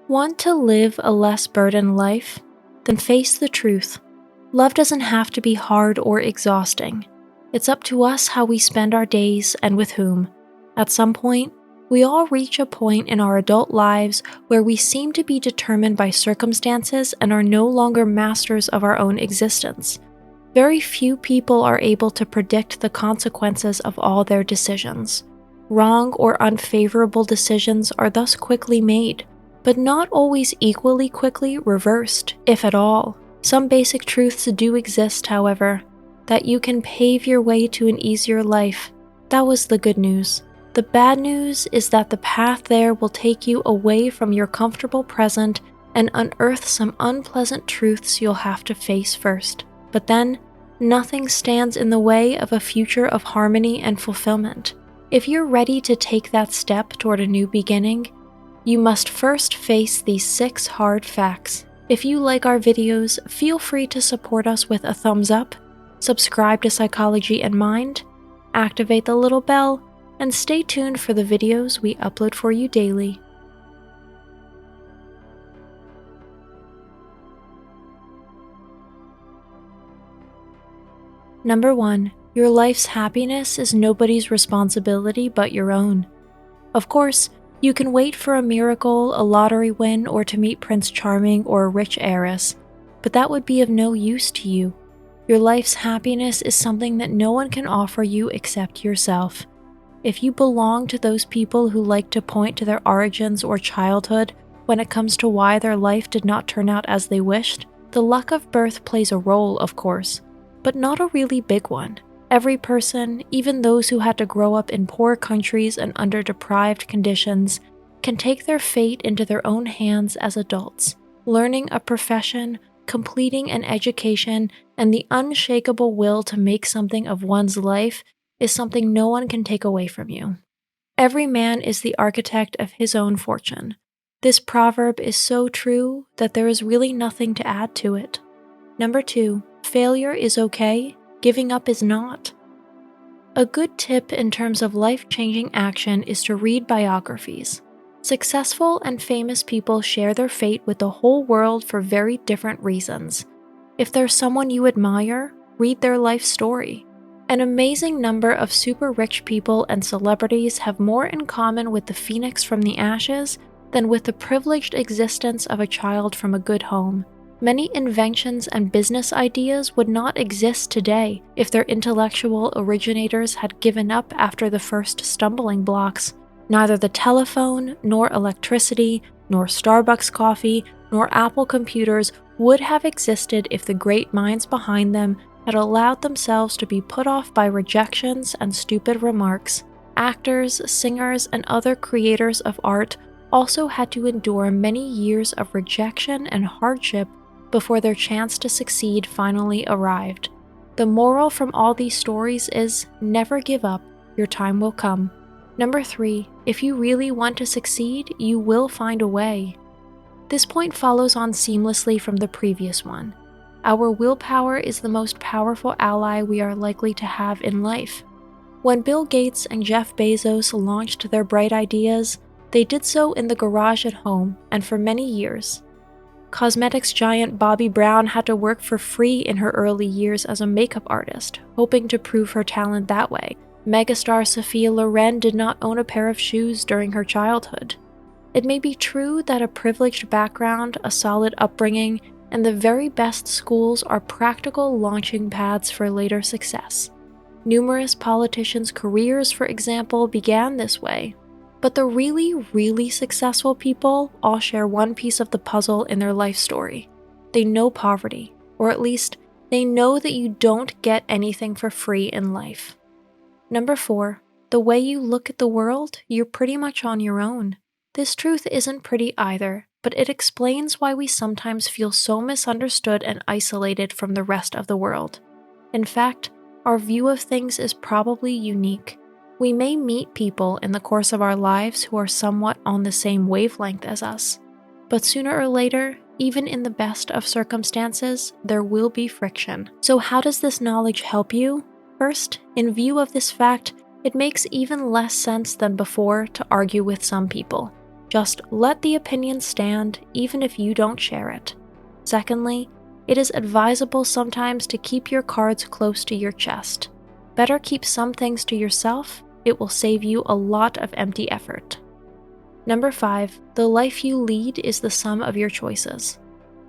Want to live a less burdened life? Then face the truth. Love doesn't have to be hard or exhausting. It's up to us how we spend our days and with whom. At some point, we all reach a point in our adult lives where we seem to be determined by circumstances and are no longer masters of our own existence. Very few people are able to predict the consequences of all their decisions. Wrong or unfavorable decisions are thus quickly made, but not always equally quickly reversed, if at all. Some basic truths do exist, however, that you can pave your way to an easier life. That was the good news. The bad news is that the path there will take you away from your comfortable present and unearth some unpleasant truths you'll have to face first. But then, nothing stands in the way of a future of harmony and fulfillment. If you're ready to take that step toward a new beginning, you must first face these 6 hard facts. If you like our videos, feel free to support us with a thumbs up, subscribe to Psychology and Mind, activate the little bell, and stay tuned for the videos we upload for you daily. Number 1. Your life's happiness is nobody's responsibility but your own. Of course, you can wait for a miracle, a lottery win, or to meet Prince Charming or a rich heiress, but that would be of no use to you. Your life's happiness is something that no one can offer you except yourself. If you belong to those people who like to point to their origins or childhood when it comes to why their life did not turn out as they wished, the luck of birth plays a role, of course, but not a really big one. Every person, even those who had to grow up in poor countries and under deprived conditions, can take their fate into their own hands as adults. Learning a profession, completing an education, and the unshakable will to make something of one's life is something no one can take away from you. Every man is the architect of his own fortune. This proverb is so true that there is really nothing to add to it. Number 2, failure is okay, giving up is not. A good tip in terms of life-changing action is to read biographies. Successful and famous people share their fate with the whole world for very different reasons. If there's someone you admire, read their life story. An amazing number of super rich people and celebrities have more in common with the phoenix from the ashes than with the privileged existence of a child from a good home. Many inventions and business ideas would not exist today if their intellectual originators had given up after the first stumbling blocks. Neither the telephone, nor electricity, nor Starbucks coffee, nor Apple computers would have existed if the great minds behind them had allowed themselves to be put off by rejections and stupid remarks. Actors, singers, and other creators of art also had to endure many years of rejection and hardship before their chance to succeed finally arrived. The moral from all these stories is never give up, your time will come. Number 3, if you really want to succeed, you will find a way. This point follows on seamlessly from the previous one. Our willpower is the most powerful ally we are likely to have in life. When Bill Gates and Jeff Bezos launched their bright ideas, they did so in the garage at home and for many years. Cosmetics giant Bobbi Brown had to work for free in her early years as a makeup artist, hoping to prove her talent that way. Megastar Sophia Loren did not own a pair of shoes during her childhood. It may be true that a privileged background, a solid upbringing, and the very best schools are practical launching pads for later success. Numerous politicians' careers, for example, began this way. But the really, really successful people all share one piece of the puzzle in their life story. They know poverty, or at least, they know that you don't get anything for free in life. Number 4, the way you look at the world, you're pretty much on your own. This truth isn't pretty either, but it explains why we sometimes feel so misunderstood and isolated from the rest of the world. In fact, our view of things is probably unique. We may meet people in the course of our lives who are somewhat on the same wavelength as us, but sooner or later, even in the best of circumstances, there will be friction. So how does this knowledge help you? First, in view of this fact, it makes even less sense than before to argue with some people. Just let the opinion stand even if you don't share it. Secondly, it is advisable sometimes to keep your cards close to your chest. Better keep some things to yourself. It will save you a lot of empty effort. Number 5, the life you lead is the sum of your choices.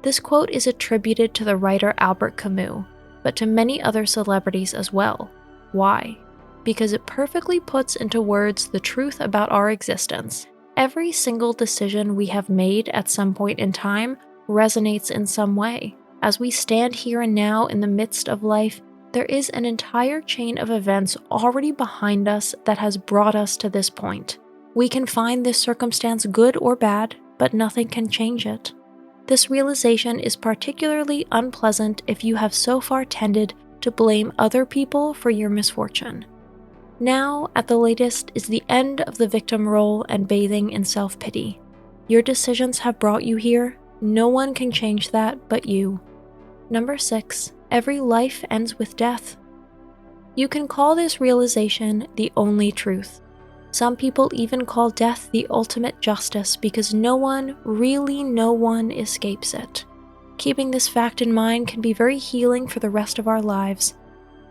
This quote is attributed to the writer Albert Camus, but to many other celebrities as well. Why? Because it perfectly puts into words the truth about our existence. Every single decision we have made at some point in time resonates in some way. As we stand here and now in the midst of life, there is an entire chain of events already behind us that has brought us to this point. We can find this circumstance good or bad, but nothing can change it. This realization is particularly unpleasant if you have so far tended to blame other people for your misfortune. Now, at the latest, is the end of the victim role and bathing in self-pity. Your decisions have brought you here. No one can change that but you. Number 6, every life ends with death. You can call this realization the only truth. Some people even call death the ultimate justice because no one, really no one, escapes it. Keeping this fact in mind can be very healing for the rest of our lives.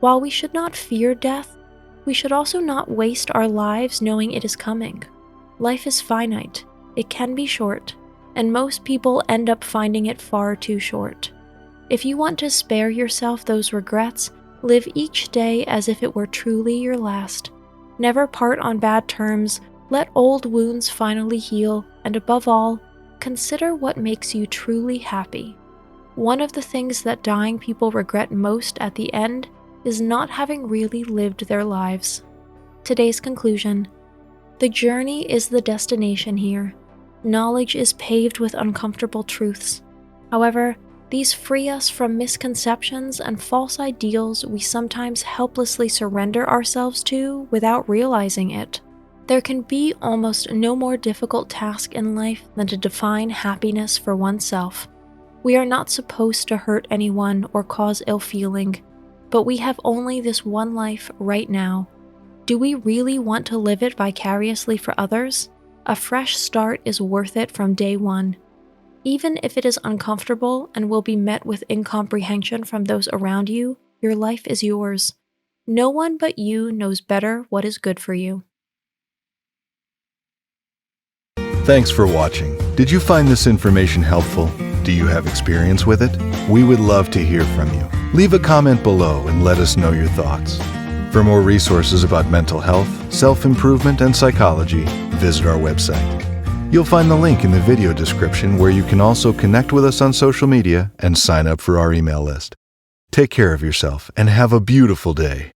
While we should not fear death, we should also not waste our lives knowing it is coming. Life is finite, it can be short, and most people end up finding it far too short. If you want to spare yourself those regrets, live each day as if it were truly your last. Never part on bad terms, let old wounds finally heal, and above all, consider what makes you truly happy. One of the things that dying people regret most at the end is not having really lived their lives. Today's conclusion: the journey is the destination here. Knowledge is paved with uncomfortable truths. However, these free us from misconceptions and false ideals we sometimes helplessly surrender ourselves to without realizing it. There can be almost no more difficult task in life than to define happiness for oneself. We are not supposed to hurt anyone or cause ill feeling, but we have only this one life right now. Do we really want to live it vicariously for others? A fresh start is worth it from day one. Even if it is uncomfortable and will be met with incomprehension from those around you, your life is yours. No one but you knows better what is good for you. Thanks for watching. Did you find this information helpful? Do you have experience with it? We would love to hear from you. Leave a comment below and let us know your thoughts. For more resources about mental health, self-improvement, and psychology, visit our website. You'll find the link in the video description where you can also connect with us on social media and sign up for our email list. Take care of yourself and have a beautiful day.